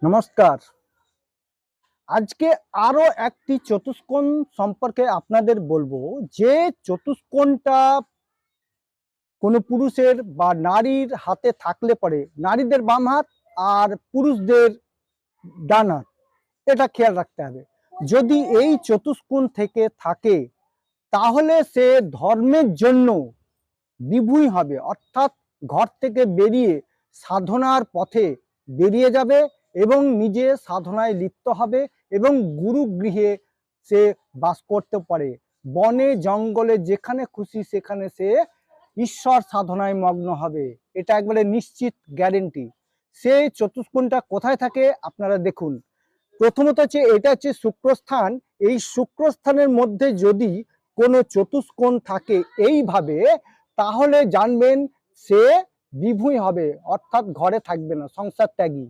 নমস্কার। আজকে আরো একটি চতুষ্কোণ সম্পর্কে আপনাদের বলবো যে চতুষ্কোণটা কোনো পুরুষের বা নারীর হাতে থাকলে পরে নারীদের বাম হাত আর পুরুষদের ডান হাত, এটা খেয়াল রাখতে হবে। যদি এই চতুষ্কোণ থেকে থাকে তাহলে সে ধর্মের জন্য বিভূই হবে, অর্থাৎ ঘর থেকে বেরিয়ে সাধনার পথে বেরিয়ে যাবে এবং নিজে সাধনায় লিপ্ত হবে এবং গুরুগৃহে সে বাস করতে পারে। বনে জঙ্গলে যেখানে খুশি সেখানে সে ঈশ্বর সাধনায় মগ্ন হবে, এটা একবারে নিশ্চিত গ্যারেন্টি। সেই চতুষ্কোণটা কোথায় থাকে আপনারা দেখুন। প্রথমত হচ্ছে এটা হচ্ছে শুক্রস্থান। এই শুক্রস্থানের মধ্যে যদি কোনো চতুষ্কোণ থাকে এইভাবে, তাহলে জানবেন সে বিভূই হবে, অর্থাৎ ঘরে থাকবে না, সংসার ত্যাগী।